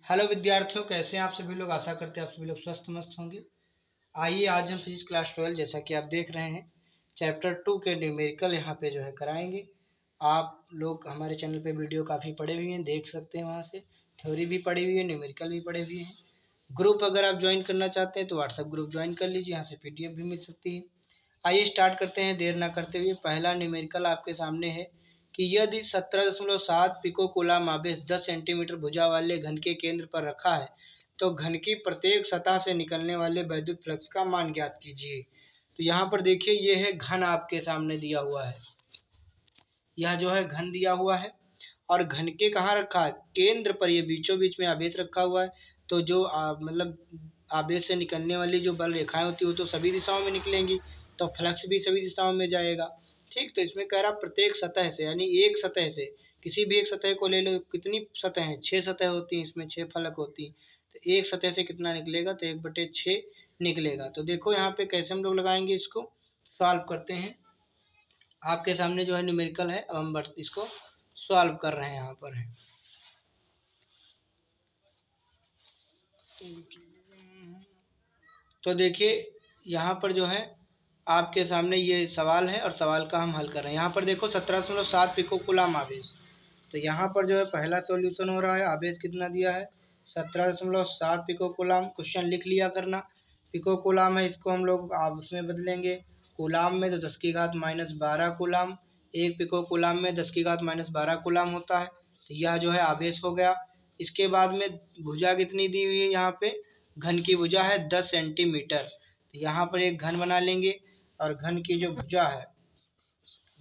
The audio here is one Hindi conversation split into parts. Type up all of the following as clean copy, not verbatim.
हेलो विद्यार्थियों, कैसे हैं आप सभी लोग। आशा करते हैं आप सभी लोग स्वस्थ मस्त होंगे। आइए आज हम फिजिक्स क्लास 12 जैसा कि आप देख रहे हैं चैप्टर 2 के न्यूमेरिकल यहाँ पे जो है कराएंगे। आप लोग हमारे चैनल पे वीडियो काफ़ी पड़े हुए हैं, देख सकते हैं। वहाँ से थ्योरी भी पड़ी हुई है, न्यूमेरिकल भी पड़े हुए हैं। ग्रुप अगर आप ज्वाइन करना चाहते हैं तो व्हाट्सएप ग्रुप ज्वाइन कर लीजिए, यहाँ से PDF भी मिल सकती है। आइए स्टार्ट करते हैं देर ना करते हुए। पहला न्यूमेरिकल आपके सामने है कि यदि 17.7 पिको कूलाम आवेश 10 सेंटीमीटर भुजा वाले घन के केंद्र पर रखा है तो घन की प्रत्येक सतह से निकलने वाले वैद्युत फ्लक्स का मान ज्ञात कीजिए। तो यहाँ पर देखिए, ये है घन आपके सामने दिया हुआ है। यह जो है घन दिया हुआ है और घन के कहाँ रखा है, केंद्र पर। ये बीचों बीच में आवेश रखा हुआ है। तो जो मतलब आवेश से निकलने वाली जो बल रेखाएं होती है वो तो सभी दिशाओं में निकलेंगी, तो फ्लक्स भी सभी दिशाओं में जाएगा। ठीक, तो इसमें कह रहा प्रत्येक सतह से, यानी एक सतह से, किसी भी एक सतह को ले लो। कितनी सतह हैं, 6 सतह होती हैं, इसमें 6 फलक होती हैं। तो एक सतह से कितना निकलेगा, तो 1/6 निकलेगा। तो देखो यहाँ पे कैसे हम लोग लगाएंगे, इसको सॉल्व करते हैं। आपके सामने जो है न्यूमेरिकल है, अब हम इसको सॉल्व कर रहे हैं। यहाँ पर है तो देखिए, यहाँ पर जो है आपके सामने ये सवाल है और सवाल का हम हल कर रहे हैं। यहाँ पर देखो 17.7 पिको कूलाम आवेश। तो यहाँ पर जो है पहला सॉल्यूशन हो रहा है। आवेश कितना दिया है, 17.7 पिको कूलाम। क्वेश्चन लिख लिया करना। पिको कूलाम है, इसको हम लोग आप उसमें बदलेंगे कूलाम में, तो 10⁻⁻12 कूलाम। एक पिको कूलाम में 10⁻⁻12 कूलाम होता है। तो यह जो है आवेश हो गया। इसके बाद में भुजा कितनी दी हुई है, यहाँ पे घन की भुजा है 10 सेंटीमीटर। तो यहाँ पर एक घन बना लेंगे और घन की जो भुजा है,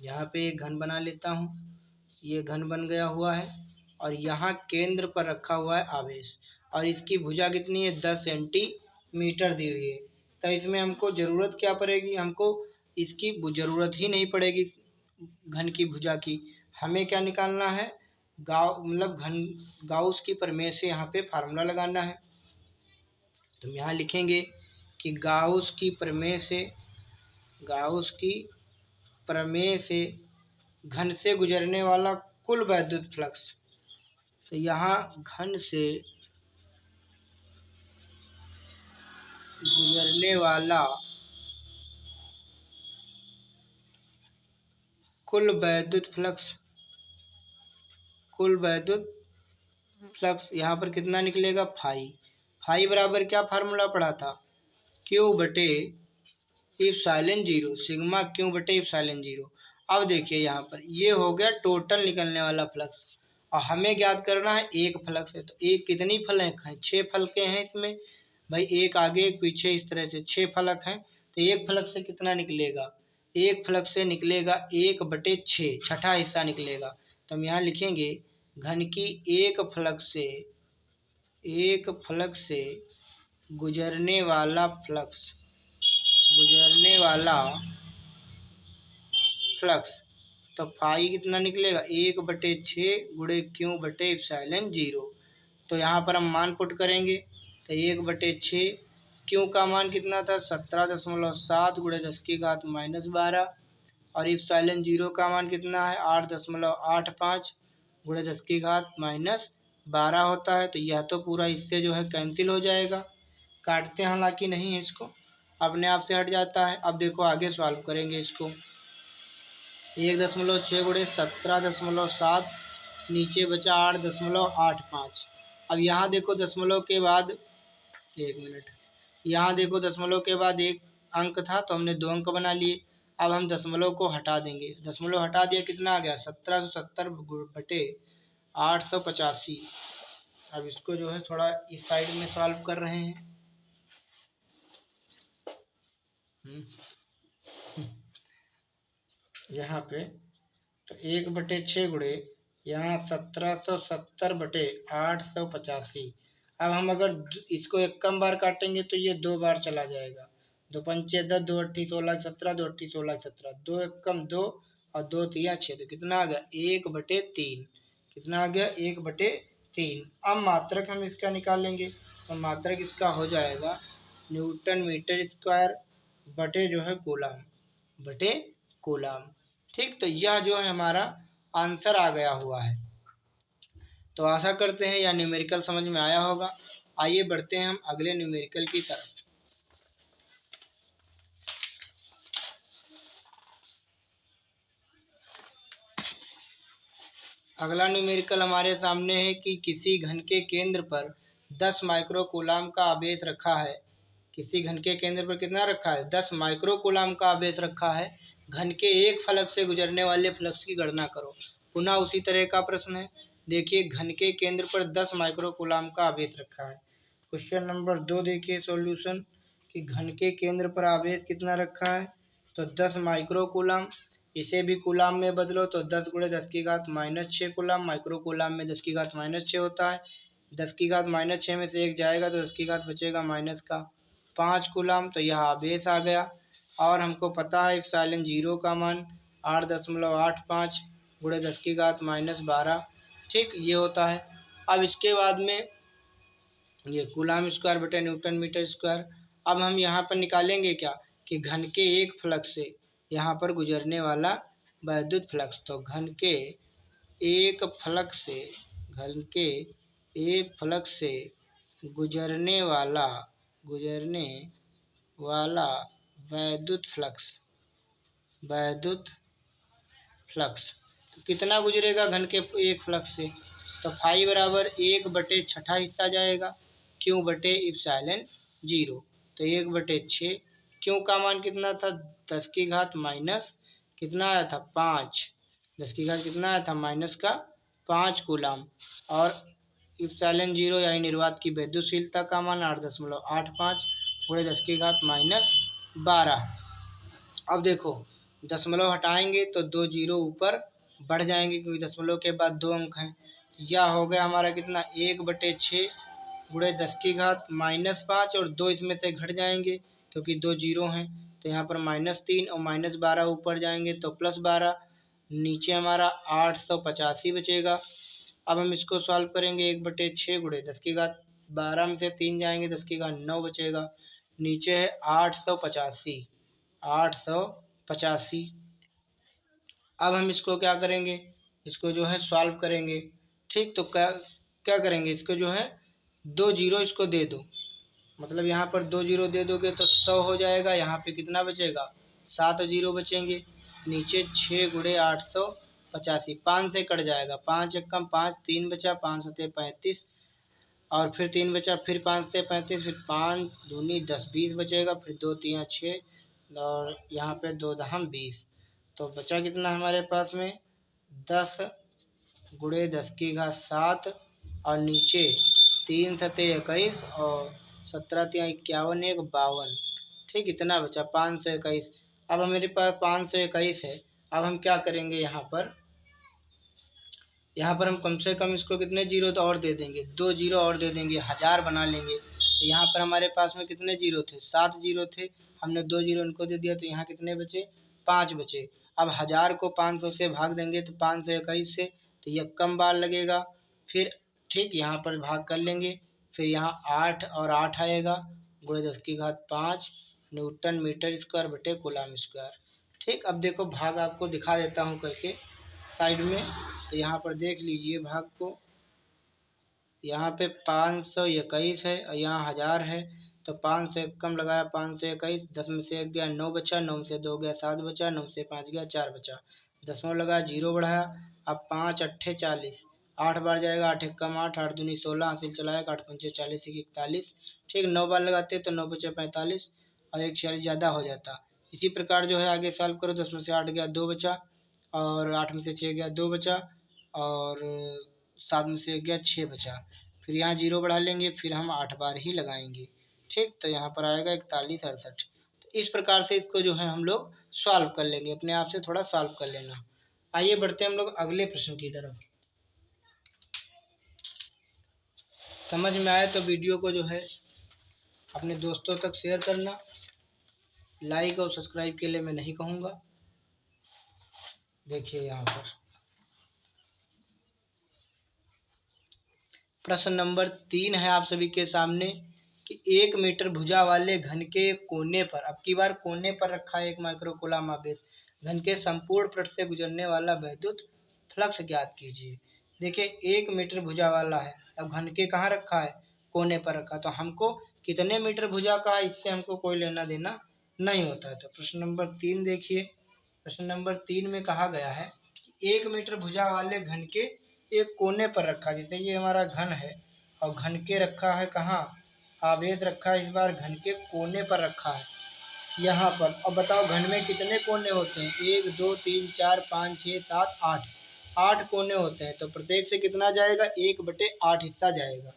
यहाँ पे एक घन बना लेता हूँ। ये घन बन गया हुआ है और यहाँ केंद्र पर रखा हुआ है आवेश और इसकी भुजा कितनी है, 10 सेंटीमीटर दी हुई है। तो इसमें हमको ज़रूरत क्या पड़ेगी, हमको इसकी ज़रूरत ही नहीं पड़ेगी घन की भुजा की। हमें क्या निकालना है, गाउस की प्रमेय से यहाँ पे फार्मूला लगाना है। तो हम यहाँ लिखेंगे कि गाउस की प्रमेय से घन से गुजरने वाला कुल वैद्युत फ्लक्स। तो यहाँ घन से गुजरने वाला कुल वैद्युत फ्लक्स यहाँ पर कितना निकलेगा, फाई बराबर क्या फार्मूला पढ़ा था, Q/ε0, सिग्मा Q/ε0। अब देखिए यहाँ पर ये हो गया टोटल निकलने वाला फ्लक्स और हमें ज्ञात करना है एक फ्लक्स है। तो एक कितनी फलक हैं, 6 फलकें हैं इसमें भाई, एक आगे एक पीछे, इस तरह से 6 फलक हैं। तो एक फलक से कितना निकलेगा, एक फलक से निकलेगा 1/6, छठा हिस्सा निकलेगा। तो हम यहाँ लिखेंगे घन की एक फलक से गुजरने वाला फ्लक्स। तो फाई कितना निकलेगा, 1/6 गुणे Q/ε0। तो यहाँ पर हम मान पुट करेंगे तो 1/6, क्यू का मान कितना था, 17.7 गुणे 10⁻⁻12 और ε0 का मान कितना है, 8.85 गुणे 10⁻12 होता है। तो यह तो पूरा इससे जो है कैंसिल हो जाएगा, काटते हैं हालांकि नहीं है, इसको अपने आप से हट जाता है। अब देखो आगे सॉल्व करेंगे इसको, 1.6 गुणे 17.7, नीचे बचा 8.85। अब यहाँ देखो दशमलव के बाद, एक मिनट, यहाँ देखो दशमलव के बाद एक अंक था तो हमने 2 अंक बना लिए। अब हम दशमलव को हटा देंगे, दशमलव हटा दिया, कितना आ गया, 1770/885। अब इसको जो है थोड़ा इस साइड में सॉल्व कर रहे हैं। यहाँ पे तो 1/6 गुणे यहाँ 1770/885। अब हम अगर इसको 1 बार काटेंगे तो ये 2 बार चला जाएगा, 2×5 = 10, 2×8 = 16, 17, 2×8 = 16, 17, 2×1 2 और 2×3 6। तो कितना आ गया, 1/3। कितना आ गया, 1/3। अब मात्रक हम इसका निकालेंगे तो मात्रक इसका हो जाएगा न्यूटन मीटर स्क्वायर बटे जो है कूलाम। ठीक, तो यह जो है हमारा आंसर आ गया हुआ है। तो आशा करते हैं यह न्यूमेरिकल समझ में आया होगा। आइए बढ़ते हैं हम अगले न्यूमेरिकल की तरफ। अगला न्यूमेरिकल हमारे सामने है कि किसी घन के केंद्र पर 10 माइक्रोकूलाम का आवेश रखा है। किसी घन के केंद्र पर कितना रखा है? 10 माइक्रोकूलाम का आवेश रखा है। घन के एक फलक से गुजरने वाले फ्लक्स की गणना करो। पुनः उसी तरह का प्रश्न है। देखिए, घन के केंद्र पर 10 माइक्रोकूलाम का आवेश रखा है। क्वेश्चन नंबर 2 देखिए सॉल्यूशन, कि घन के केंद्र पर आवेश कितना रखा है? तो 10 माइक्रोकूलाम। इसे भी कूलाम में बदलो तो 10 गुणे 10 की घात -6 कूलाम। माइक्रोकूलाम में 10 की घात -6 होता है। 10 की घात -6 में से 1 जाएगा तो 10 की घात बचेगा माइनस का 5 कूलाम। तो यह आवेश आ गया। और हमको पता है एप्सिलॉन 0 का मान 8.85 गुणे 10 की घात -12, ठीक, ये होता है। अब इसके बाद में ये कूलाम स्क्वायर बटे न्यूटन मीटर स्क्वायर। अब हम यहाँ पर निकालेंगे क्या, कि घन के एक फ्लक्स से यहाँ पर गुजरने वाला वैद्युत फ्लक्स। तो घन के एक फ्लक्स से, घन के एक फ्लक्स से गुजरने वाला वैद्युत फ्लक्स, तो कितना गुजरेगा घन के एक फ्लक्स से? तो फाई बराबर 1/6 हिस्सा जाएगा क्यों बटे एप्सिलॉन 0। तो 1/6। क्यों का मान कितना था? 10 की घात माइनस कितना आया था? 5। 10 की घात कितना आया था? माइनस का 5 कूलाम। और एप्सिलॉन 0 यानी निर्वात की विद्युतशीलता का मान 8.85 गुणे 10 की घात -12। अब देखो, दशमलव हटाएंगे तो 2 जीरो ऊपर बढ़ जाएंगे क्योंकि दशमलव के बाद 2 अंक हैं। यह हो गया हमारा कितना? 1/6 गुणे 10 की घात -5 और 2 इसमें से घट जाएंगे क्योंकि 2 जीरो हैं। तो यहाँ पर -3 और -12 ऊपर जाएंगे तो +12, नीचे हमारा 885 बचेगा। अब हम इसको सॉल्व करेंगे। 1/6 गुणे 10 की घात 12 में से 3 जाएंगे 10 की घात 9 बचेगा। नीचे है 885। अब हम इसको क्या करेंगे? इसको जो है सॉल्व करेंगे, ठीक। तो क्या करेंगे? इसको जो है 2 जीरो इसको दे दो, मतलब यहाँ पर 2 जीरो दे दोगे तो 100 हो जाएगा। यहाँ पे कितना बचेगा? 7 जीरो बचेंगे। नीचे 6 गुणे 885, 5 से कट जाएगा, 5 एक कम 5, 3 बचा, 5 सते 35 और फिर 3 बचा, फिर 5 से 35, फिर 5 दूनी 10, 20 बचेगा, फिर 2 3 6 और यहाँ पे 2 दहम 20। तो बचा कितना हमारे पास में? 10 गुणे 10 की घात 7 और नीचे 3 सते 21 और 17 तिया 51 1 52, ठीक, इतना बचा 521। अब मेरे पास 521 है। अब हम क्या करेंगे? यहाँ पर हम कम से कम इसको कितने जीरो तो और दे देंगे? 2 जीरो और दे देंगे, 1000 बना लेंगे। तो यहाँ पर हमारे पास में कितने जीरो थे? 7 जीरो थे। हमने 2 जीरो इनको दे दिया तो यहाँ कितने बचे? 5 बचे। अब 1000 को 500 से भाग देंगे तो 521 से, तो यह कम बार लगेगा। फिर ठीक यहाँ पर भाग कर लेंगे, फिर यहाँ 8 और 8 आएगा गुणे 10 की घात 5 न्यूटन मीटर स्क्वायर बटे कूलाम स्क्वायर, ठीक। अब देखो, भाग आपको दिखा देता हूँ करके साइड में। तो यहाँ पर देख लीजिए भाग को। यहाँ पे 521 है और यहाँ 1000 है। तो 5 से कम लगाया, 521, 10 में से 1 गया 9 बचा, 9 में से 2 गया 7 बचा, 9 से 5 गया 4 बचा, दशमलव लगाया, जीरो बढ़ाया। अब 5 अट्ठे 40, 8 बार जाएगा, 8 एक कम 8, 8 दूनी 16, हासिल चलाएगा, 8 पंचे 40 41, ठीक। 9 बार लगाते तो 9 बचे 45 और 1 40 ज़्यादा हो जाता। इसी प्रकार जो है आगे सॉल्व करो। 10 में से 8 गया 2 बचा और 8 में से 6 गया 2 बचा और 7 में से 1 गया 6 बचा। फिर यहाँ जीरो बढ़ा लेंगे, फिर हम 8 बार ही लगाएंगे, ठीक। तो यहाँ पर आएगा 41 68। तो इस प्रकार से इसको जो है हम लोग सॉल्व कर लेंगे, अपने आप से थोड़ा सॉल्व कर लेना। आइए बढ़ते हैं हम लोग अगले प्रश्न की तरफ। समझ में आए तो वीडियो को जो है अपने दोस्तों तक शेयर करना। लाइक और सब्सक्राइब के लिए मैं नहीं कहूँगा। देखिए यहाँ पर प्रश्न नंबर 3 है आप सभी के सामने, कि 1 मीटर भुजा वाले घन के कोने पर, अब की बार कोने पर रखा है 1 माइक्रोकूलाम आवेश, घन के संपूर्ण पृष्ठ से गुजरने वाला वैद्युत फ्लक्स ज्ञात कीजिए। देखिए 1 मीटर भुजा वाला है, अब घन के कहाँ रखा है, कोने पर रखा, तो हमको कितने मीटर भुजा का है इससे हमको कोई लेना देना नहीं होता है। तो प्रश्न नंबर 3 देखिए, प्रश्न नंबर 3 में कहा गया है 1 मीटर भुजा वाले घन के एक कोने पर रखा, जैसे ये हमारा घन है और घन के रखा है कहाँ, आवेश रखा है इस बार घन के कोने पर रखा है यहाँ पर। अब बताओ घन में कितने कोने होते हैं, 1 2 3 4 5 6 7 8, 8 कोने होते हैं, तो प्रत्येक से कितना जाएगा, 1/8 हिस्सा जाएगा।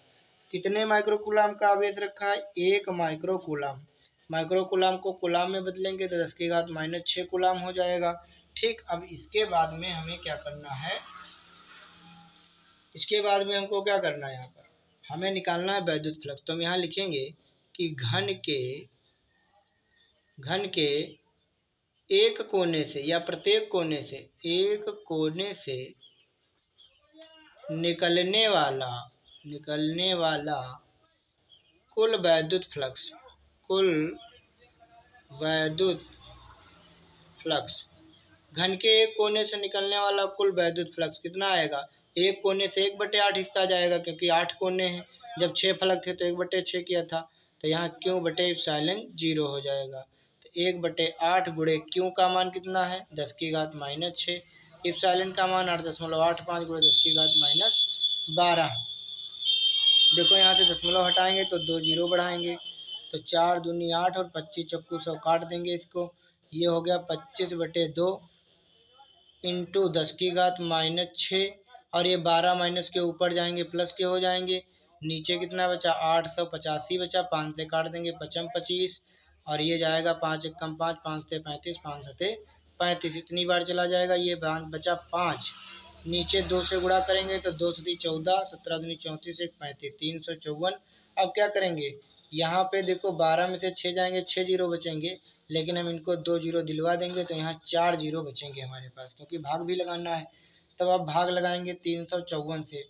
कितने माइक्रोकूलाम का आवेश रखा है, 1 माइक्रोकूलाम। माइक्रोकूलाम को कूलाम में बदलेंगे तो 10⁻⁻6 कूलाम हो जाएगा। ठीक, अब इसके बाद में हमें क्या करना है, इसके बाद में हमको क्या करना है, यहाँ पर हमें निकालना है वैद्युत फ्लक्स। तो हम यहाँ लिखेंगे कि घन के एक कोने से या प्रत्येक कोने से, एक कोने से निकलने वाला कुल वैद्युत फ्लक्स, कुल वैद्युत फ्लक्स, घन के एक कोने से निकलने वाला कुल वैद्युत फ्लक्स कितना आएगा, एक कोने से 1/8 हिस्सा जाएगा, क्योंकि 8 कोने हैं, जब 6 फलक थे तो 1/6 किया था, तो यहाँ क्यों बटे एप्सिलॉन 0 हो जाएगा। तो 1/8 गुणे क्यों का मान कितना है, 10⁻⁻6, एप्सिलॉन का मान 8.85 गुणे 10⁻⁻12। देखो यहाँ से दशमलव हटाएंगे तो 2 जीरो बढ़ाएंगे, तो 4 दूनी 8 और 25 चक्कू 100 काट देंगे इसको, ये हो गया 25/2 इंटू 10⁻⁻6, और ये 12 माइनस के ऊपर जाएंगे प्लस के हो जाएंगे, नीचे कितना बचा 885 बचा, 5 से काट देंगे 5 25, और ये जाएगा 5 एकम 5, 5 से 35, 5 सते 35, इतनी बार चला जाएगा, ये बचा 5, नीचे 2 से गुणा करेंगे तो 2 सती 14, 17 दूनी 34, 1 35, 354। अब क्या करेंगे, यहाँ पे देखो 12 में से 6 जाएंगे, 6 जीरो बचेंगे, लेकिन हम इनको 2 जीरो दिलवा देंगे तो यहाँ 4 जीरो बचेंगे हमारे पास, क्योंकि भाग भी लगाना है। तब आप भाग लगाएंगे 354 से,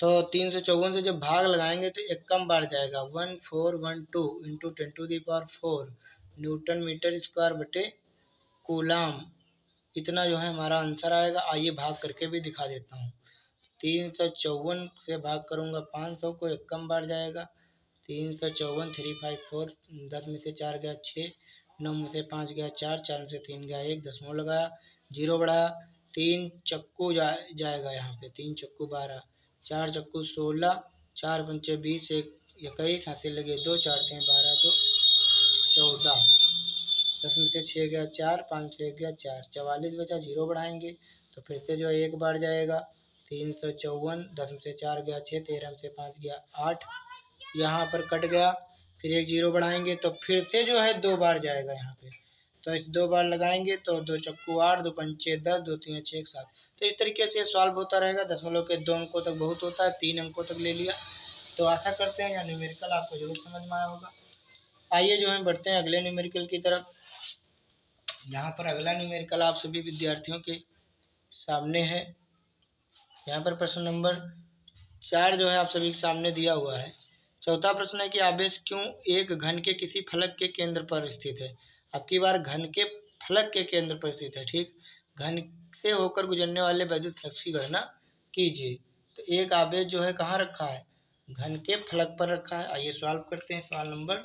तो 354 से जब भाग लगाएंगे तो एक कम बार जाएगा, 1412 इंटू 10⁴ न्यूटन मीटर स्क्वायर बटे कूलाम, इतना जो है हमारा आंसर आएगा। आइए भाग करके भी दिखा देता हूँ, 354 से भाग करूँगा 500 को, एक कम बार जाएगा, 354 354, 10 में से 4 गया 6, 9 में से 5 गया 4, 4 में से 3 गया 1, दशमलव लगाया, जीरो बढ़ाया, 3 चक्कू जाएगा यहाँ पे, 3 चक्कू 12, 4 चक्कू 16, 4 पंचे 20, 1 21, हाथ से लगे 2, 4 3 12 2 14, 10 में से 6 गया 4, 5 से 1 गया 4, 44 बचा, जीरो बढ़ाएंगे तो फिर से जो है एक बार जाएगा, 354, 10 में से 4 गया 6, 13 में से 5 गया 8, यहाँ पर कट गया, फिर एक जीरो बढ़ाएंगे तो फिर से जो है 2 बार जाएगा यहाँ पे, तो इस 2 बार लगाएंगे तो 2 चक्कू 8, 2 पंचे 10, 2 3 6 1 7। तो इस तरीके से सॉल्व होता रहेगा, दशमलव के 2 अंकों तक बहुत होता है, 3 अंकों तक ले लिया। तो आशा करते हैं यह न्यूमेरिकल आपको जरूर समझ में आया होगा। आइए जो है बढ़ते हैं अगले न्यूमेरिकल की तरफ। यहाँ पर अगला न्यूमेरिकल आप सभी विद्यार्थियों के सामने है। यहाँ पर प्रश्न नंबर 4 जो है आप सभी के सामने दिया हुआ है। चौथा प्रश्न है कि आवेश क्यों एक घन के किसी फलक के केंद्र पर स्थित है। अब की बार घन के फलक के केंद्र पर स्थित है, ठीक। घन से होकर गुजरने वाले वैद्युत फ्लक्स की गणना कीजिए। तो एक आवेश जो है कहाँ रखा है, घन के फलक पर रखा है। आइए सॉल्व करते हैं सवाल नंबर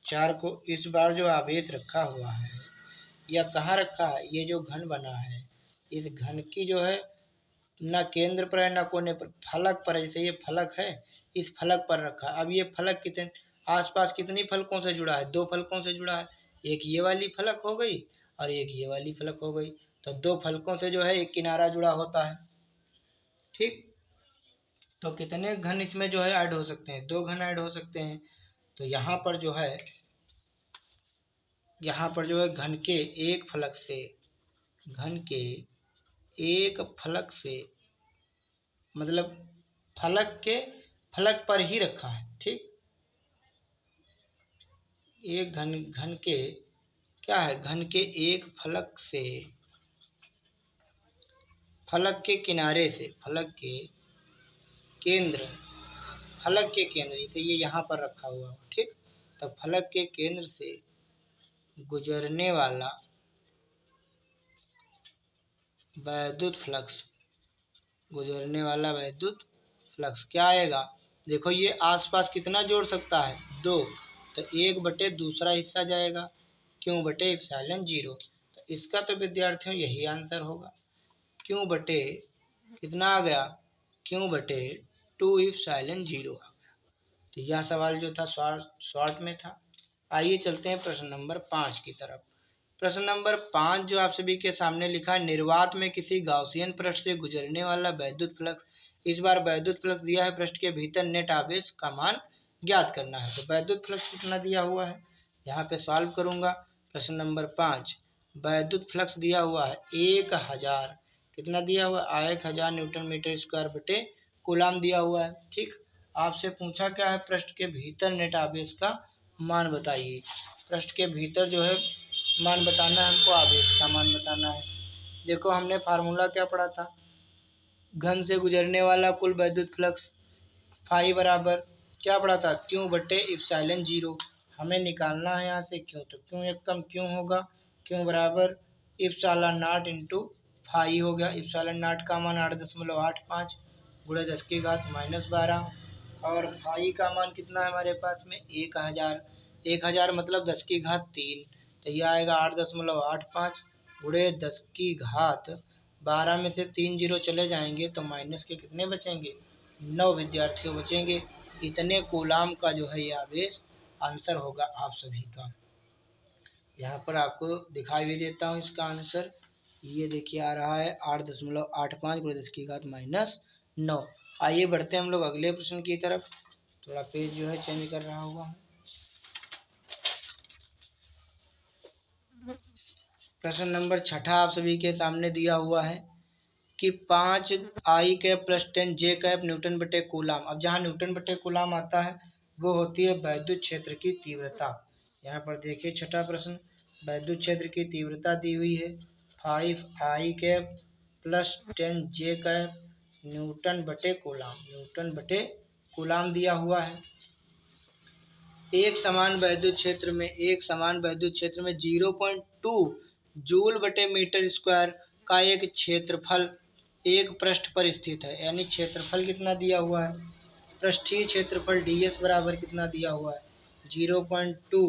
4 को। इस बार जो आवेश रखा हुआ है या कहाँ रखा है, ये जो घन बना है, इस घन की जो है ना केंद्र पर है ना कोने पर, फलक पर है। जैसे ये फलक है, इस फलक पर रखा। अब ये फलक कितने आसपास कितनी फलकों से जुड़ा है, 2 फलकों से जुड़ा है। एक ये वाली फलक हो गई और एक ये वाली फलक हो गई, तो 2 फलकों से जो है एक किनारा जुड़ा होता है, ठीक। तो कितने घन इसमें जो है ऐड हो सकते हैं, 2 घन ऐड हो सकते हैं। तो यहाँ पर जो है घन के एक फलक से, घन के एक फलक से मतलब फलक पर ही रखा है, ठीक। एक घन के क्या है, घन के एक फलक से, फलक के किनारे से, फलक के केंद्र जैसे ये यहाँ पर रखा हुआ हो, ठीक। तो फलक के केंद्र से गुजरने वाला वैद्युत फ्लक्स गुजरने वाला विद्युत फ्लक्स क्या आएगा, देखो ये आसपास कितना जोड़ सकता है 2, तो 1 बटे दूसरा हिस्सा जाएगा क्यों बटे एप्सिलॉन 0। तो इसका तो विद्यार्थियों यही आंसर होगा, क्यों बटे कितना आ गया, क्यों बटे 2 एप्सिलॉन 0 आ गया। तो यह सवाल जो था शॉर्ट में था। आइए चलते हैं प्रश्न नंबर 5 की तरफ। प्रश्न नंबर 5 जो आप सभी के सामने लिखा है, निर्वात में किसी गाउसियन पृष्ठ से गुजरने वाला वैद्युत फ्लक्स, इस बार वैद्युत फ्लक्स दिया है, पृष्ठ के भीतर नेट आवेश का मान ज्ञात करना है। तो वैद्युत फ्लक्स कितना दिया हुआ है, यहाँ पे सॉल्व करूंगा। प्रश्न नंबर 5 वैद्युत फ्लक्स दिया हुआ है 1000, कितना दिया हुआ है 1000 न्यूटन मीटर स्क्वायर बटे कूलाम दिया हुआ है। ठीक, आपसे पूछा क्या है, पृष्ठ के भीतर नेट आवेश का मान बताइए। पृष्ठ के भीतर जो है मान बताना है हमको, आवेश का मान बताना है। देखो हमने फार्मूला क्या पढ़ा था, घन से गुजरने वाला कुल वैद्युत फ्लक्स फाई बराबर क्या पढ़ा था, क्यों बटे एप्सिलॉन 0। हमें निकालना है यहाँ से क्यों, तो क्यों एक कम क्यों होगा, क्यों बराबर एप्सिलॉन नॉट इंटू फाई हो गया। एप्सिलॉन नॉट का मान 8.85 गुणे 10 की घात -12, और फाई का मान कितना है हमारे पास में 1000। 1000 मतलब 10 की घात 3, तो यह आएगा 8.85 गुणे 10 की घात 12 में से 3 जीरो चले जाएंगे तो माइनस के कितने बचेंगे, 9 विद्यार्थियों बचेंगे। इतने कूलाम का जो है ये आवेश आंसर होगा आप सभी का। यहाँ पर आपको दिखाई भी देता हूँ इसका आंसर, ये देखिए आ रहा है 8.85 गुणे 10 की घात -9। आइए बढ़ते हैं हम लोग अगले प्रश्न की तरफ। थोड़ा पेज जो है चेंज कर रहा हुआ। प्रश्न नंबर 6 आप सभी के सामने दिया हुआ है कि 5 आई कैप प्लस 10 जे कैप न्यूटन बटे कूलाम। अब जहाँ न्यूटन बटे कूलाम आता है वो होती है वैद्युत क्षेत्र की तीव्रता। यहाँ पर देखिए 6ठा प्रश्न, वैद्युत क्षेत्र की तीव्रता दी हुई है 5 आई कैप प्लस 10 जे कैप न्यूटन बटे कूलाम, न्यूटन बटे कूलाम दिया हुआ है। एक समान वैद्युत क्षेत्र में 0.2 जूल बटे मीटर स्क्वायर का एक क्षेत्रफल एक पृष्ठ पर स्थित है, यानी क्षेत्रफल कितना दिया हुआ है, पृष्ठीय क्षेत्रफल ds बराबर कितना दिया हुआ है 0.2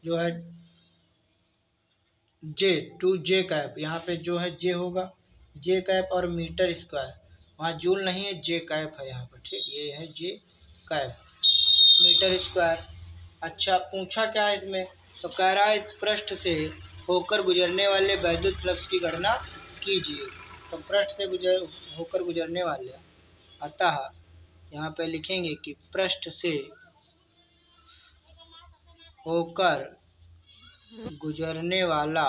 जो है जे कैप, यहाँ पे जो है जे होगा जे कैप और मीटर स्क्वायर, वहाँ जूल नहीं है जे कैप है यहाँ पर। ठीक, ये है जे कैप मीटर स्क्वायर। अच्छा पूछा क्या है इसमें, तो कह रहा है इस पृष्ठ से होकर गुजरने वाले वैद्युत फ्लक्स की गणना कीजिए। तो पृष्ठ से होकर गुजरने वाले, अतः यहाँ पे लिखेंगे कि पृष्ठ से होकर गुजरने वाला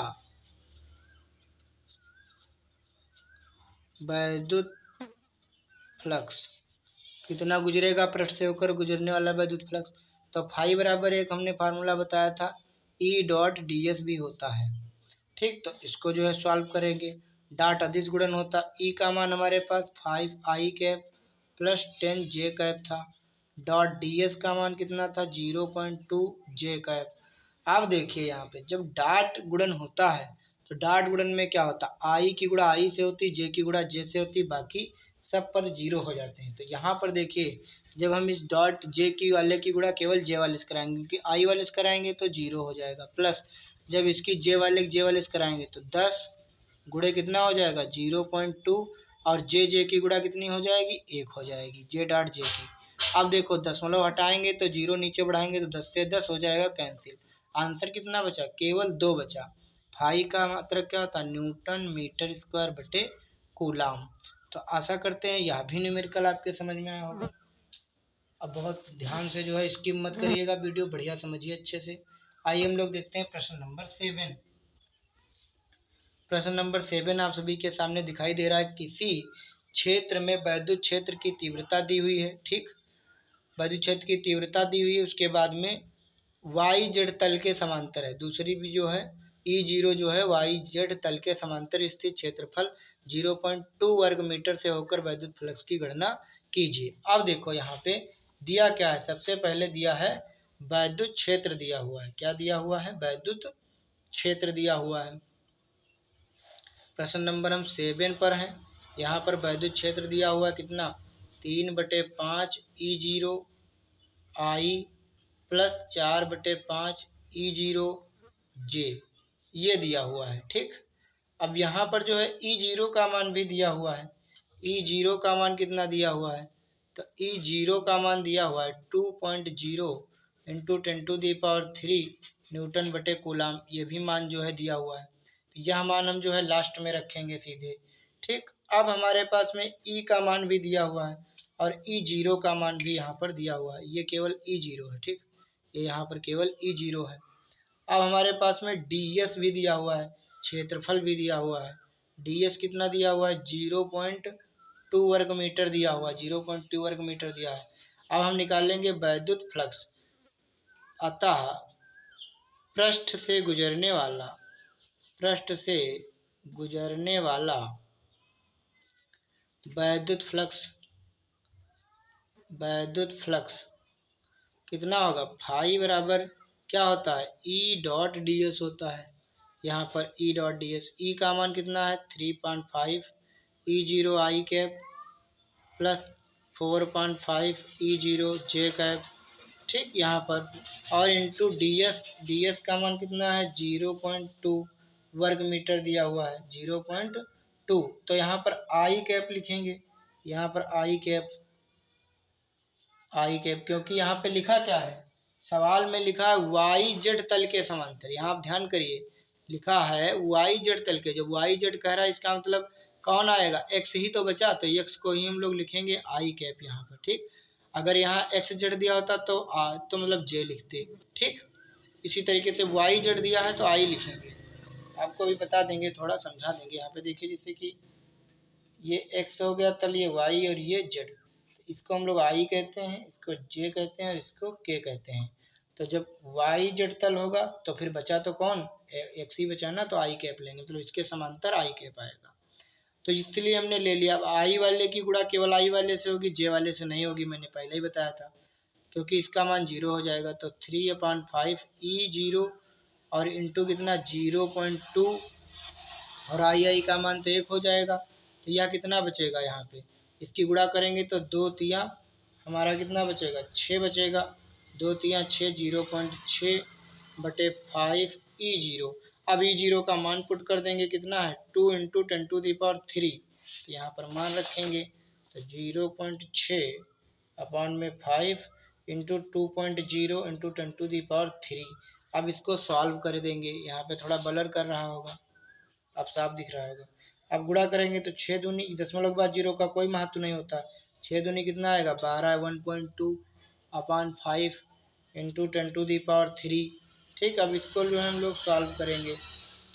वैद्युत फ्लक्स कितना गुजरेगा, पृष्ठ से होकर गुजरने वाला वैद्युत फ्लक्स, तो फाई बराबर एक हमने फार्मूला बताया था ई डॉट डी एस भी होता है। ठीक, तो इसको जो है सॉल्व करेंगे, डॉट अदिश गुणन होता, ई का मान हमारे पास 5 आई कैप प्लस 10 जे कैप था, डॉट डी एस का मान कितना था 0.2 जे कैप। अब देखिए यहाँ पे जब डॉट गुणन होता है तो डॉट गुणन में क्या होता है, आई की गुणा आई से होती, जे की गुणा जे से होती, बाकी सब पर जीरो हो जाते हैं। तो यहाँ पर देखिए जब हम इस डॉट जे की वाले की गुणा केवल जे वाले से कराएंगे, क्योंकि आई वाले से कराएंगे तो जीरो हो जाएगा, प्लस जब इसकी जे वाले से कराएंगे तो 10 गुणे कितना हो जाएगा 0.2, और जे की गुणा कितनी हो जाएगी 1 हो जाएगी, जे डॉट जे की। अब देखो दशमलव हटाएंगे तो जीरो नीचे बढ़ाएंगे तो 10 से 10 हो जाएगा कैंसिल, आंसर कितना बचा, केवल 2 बचा। फाई का मात्रक क्या होता है न्यूटन मीटर स्क्वायर बटे कूलाम। तो आशा करते हैं यह भी न्यूमेरिकल आपके समझ में आया होगा। अब बहुत ध्यान से जो है स्किप मत करिएगा, वीडियो बढ़िया समझिए अच्छे से। आइए हम लोग देखते हैं प्रश्न नंबर 7। प्रश्न नंबर 7 आप सभी के सामने दिखाई दे रहा है, किसी क्षेत्र में वैद्युत क्षेत्र की तीव्रता दी हुई है। ठीक, वैद्युत क्षेत्र की तीव्रता दी हुई है, उसके बाद में वाई जेड तल के समांतर है, दूसरी भी जो है E0 जो है वाई जेड तल के समांतर स्थित क्षेत्रफल 0.2 वर्ग मीटर से होकर वैद्युत फ्लक्स की गणना कीजिए। अब देखो यहाँ पे दिया क्या है, सबसे पहले दिया है वैद्युत क्षेत्र दिया हुआ है, क्या दिया हुआ है वैद्युत क्षेत्र दिया हुआ है। प्रश्न नंबर हम 7 पर हैं। यहाँ पर वैद्युत क्षेत्र दिया हुआ है कितना, 3/5 E0 I plus 4/5 E0 J, ये दिया हुआ है। ठीक, अब यहाँ पर जो है E0 का मान भी दिया हुआ है। E0 का मान कितना दिया हुआ है, तो E0 का मान दिया हुआ है 2.0 इंटू 10⁻³ न्यूटन बटे कूलाम, ये भी मान जो है दिया हुआ है। तो यह मान हम जो है लास्ट में रखेंगे सीधे। ठीक, अब हमारे पास में E का मान भी दिया हुआ है और E0 का मान भी यहाँ पर दिया हुआ है, ये केवल E0 है। ठीक, ये यहाँ पर केवल E0 है। अब हमारे पास में DS भी दिया हुआ है, क्षेत्रफल भी दिया हुआ है। DS कितना दिया हुआ है, 0.2 वर्ग मीटर दिया हुआ है, 0.2 वर्ग मीटर दिया है। अब हम निकालेंगे वैद्युत फ्लक्स, अतः पृष्ठ से गुजरने वाला वैद्युत फ्लक्स कितना होगा, फाई बराबर क्या होता है, E डॉट DS होता है। यहाँ पर E डॉट DS, E का मान कितना है 3.5 E0 I cap plus 4.5 E0 J cap. ठीक, यहाँ पर और इंटू DS का मान कितना है 0.2 वर्ग मीटर दिया हुआ है, 0.2। तो यहाँ पर I कैप लिखेंगे, यहाँ पर I कैप क्योंकि यहाँ पे लिखा क्या है, सवाल में लिखा है YZ तल के समांतर। यहाँ आप ध्यान करिए, लिखा है YZ तल के, जब YZ कह रहा है इसका मतलब कौन आएगा, X ही तो बचा, तो X को ही हम लोग लिखेंगे I कैप यहाँ पर। ठीक, अगर यहाँ XZ दिया होता तो मतलब J लिखते। ठीक, इसी तरीके से YZ दिया है तो I लिखेंगे। आपको भी बता देंगे, थोड़ा समझा देंगे। यहाँ पे देखिए, जैसे कि ये X हो गया तल, ये Y और ये Z, इसको हम लोग I कहते हैं, इसको J कहते हैं और इसको K कहते हैं। तो जब YZ तल होगा तो फिर बचा तो कौन, X ही बचा ना, तो I कैप लेंगे, मतलब इसके समांतर I कैप आएगा। तो इसलिए हमने ले लिया। अब I वाले की गुणा केवल I वाले से होगी, J वाले से नहीं होगी, मैंने पहले ही बताया था, क्योंकि इसका मान 0 हो जाएगा। तो 3/5 E0 और इंटू कितना 0.2 और I का मान तो 1 हो जाएगा। तो यह कितना बचेगा, यहाँ पे इसकी गुणा करेंगे तो 2 तिया हमारा कितना बचेगा, 6 बचेगा। 2 तिया 6, 0.6/5 E0। अब E0 का मान पुट कर देंगे, कितना है 2 इंटू 10⁻³ तो यहाँ पर मान रखेंगे, तो 0.6/5 इंटू 2.0 इंटू 10⁻³। अब इसको सॉल्व कर देंगे, यहाँ पे थोड़ा ब्लर कर रहा होगा, अब साफ दिख रहा होगा। अब गुणा करेंगे तो 6 दूनी, दशमलव के बाद 0 का कोई महत्व नहीं होता, 6 दूनी कितना आएगा 12, 1.2/5 इंटू 10⁻³। ठीक, अब इसको जो है हम लोग सॉल्व करेंगे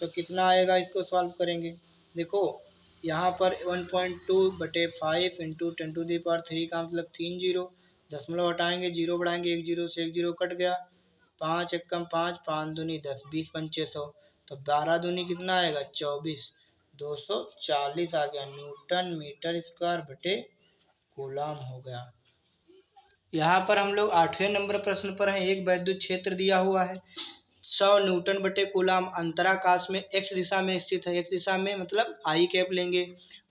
तो कितना आएगा, इसको सॉल्व करेंगे, देखो यहाँ पर 1.2/5 इंटू 10⁻³ का मतलब 3 जीरो, दशमलव हटाएंगे, 0 बढ़ाएंगे, 1 जीरो से 1 जीरो कट गया, 5 एकम 5, 5 दूनी 10, 20 पंचे 100, तो 12 दूनी कितना आएगा 24, 240 आ गया न्यूटन मीटर स्क्वायर बटे कूलाम हो गया। यहाँ पर हम लोग 8वें नंबर प्रश्न पर हैं। एक वैद्युत क्षेत्र दिया हुआ है 100 न्यूटन बटे कूलाम अंतराकाश में x दिशा में स्थित है। x दिशा में मतलब I कैप लेंगे।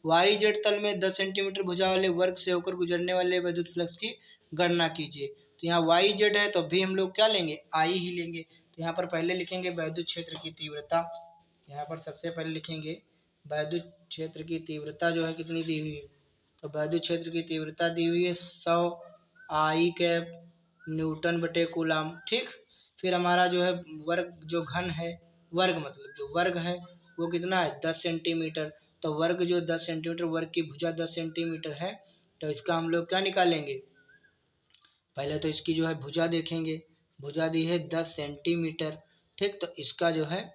YZ तल में 10 सेंटीमीटर भुजा वाले वर्ग से होकर गुजरने वाले वैद्युत फ्लक्स की गणना कीजिए। तो यहाँ YZ है तो भी हम लोग क्या लेंगे, I ही लेंगे। तो यहाँ पर पहले लिखेंगे वैद्युत क्षेत्र की तीव्रता। यहाँ पर सबसे पहले लिखेंगे वैद्युत क्षेत्र की तीव्रता जो है कितनी दी हुई है, तो वैद्युत क्षेत्र की तीव्रता दी हुई है 100 I कैप न्यूटन बटे कूलाम। ठीक, फिर हमारा जो है वर्ग, जो घन है, वर्ग मतलब जो वर्ग है वो कितना है 10 सेंटीमीटर। तो वर्ग जो 10 सेंटीमीटर, वर्ग की भुजा 10 सेंटीमीटर है, तो इसका हम लोग क्या निकालेंगे, पहले तो इसकी जो है भुजा देखेंगे, भुजा दी है 10 सेंटीमीटर। ठीक, तो इसका जो है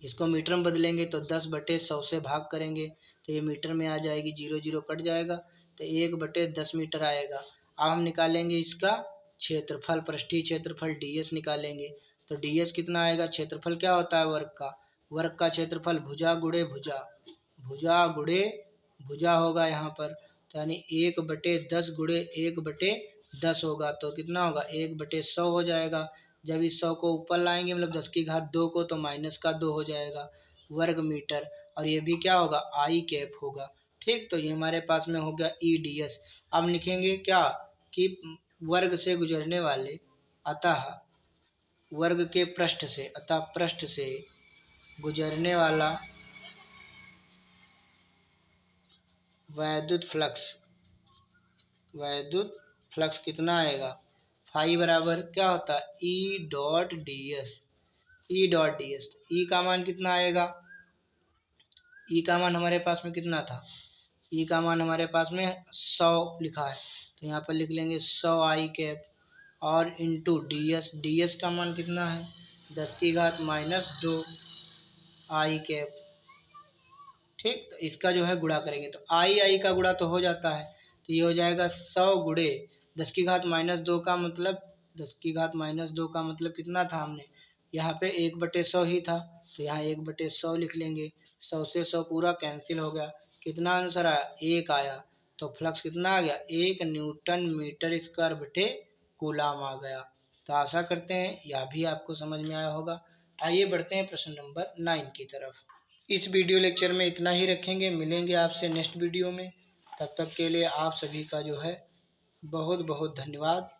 इसको मीटर में बदलेंगे तो 10/100 से भाग करेंगे तो ये मीटर में आ जाएगी, 0 0 कट जाएगा तो 1/10 मीटर आएगा। अब हम निकालेंगे इसका क्षेत्रफल, पृष्ठीय क्षेत्रफल DS निकालेंगे। तो DS कितना आएगा, क्षेत्रफल क्या होता है वर्ग का, वर्ग का क्षेत्रफल भुजा गुणे भुजा, भुजा गुणे भुजा होगा यहाँ पर, तो यानी 1/10 गुणे 1/10 होगा, तो कितना होगा 1/100 हो जाएगा। जब इस 100 को ऊपर लाएंगे मतलब 10 की घात 2 को, तो -2 हो जाएगा वर्ग मीटर, और ये भी क्या होगा I कैप होगा। ठीक, तो ये हमारे पास में हो गया ई डी एस। अब लिखेंगे क्या कि वर्ग से गुजरने वाले, अतः वर्ग के पृष्ठ से, अतः पृष्ठ से गुजरने वाला वैद्युत फ्लक्स, वैद्युत फ्लक्स कितना आएगा, फाई बराबर क्या होता है E dot D S, E dot D S. E का मान कितना आएगा, ई का मान हमारे पास में कितना था, ई का मान हमारे पास में 100 लिखा है, तो यहाँ पर लिख लेंगे 100 आई कैप और into D S, D S का मान कितना है 10⁻² आई कैप। ठीक, तो इसका जो है गुणा करेंगे तो आई आई का गुणा तो हो जाता है, तो ये हो जाएगा 100 गुणे 10⁻² का मतलब 10⁻² का मतलब कितना था, हमने यहाँ पे 1/100 ही था, तो यहाँ 1/100 लिख लेंगे। 100 से 100 पूरा कैंसिल हो गया, कितना आंसर आया 1 आया। तो फ्लक्स कितना आ गया 1 न्यूटन मीटर स्क्वायर बटे कूलाम आ गया। तो आशा करते हैं यह भी आपको समझ में आया होगा। आइए बढ़ते हैं प्रश्न नंबर 9 की तरफ। इस वीडियो लेक्चर में इतना ही रखेंगे, मिलेंगे आपसे नेक्स्ट वीडियो में। तब तक के लिए आप सभी का जो है बहुत बहुत धन्यवाद।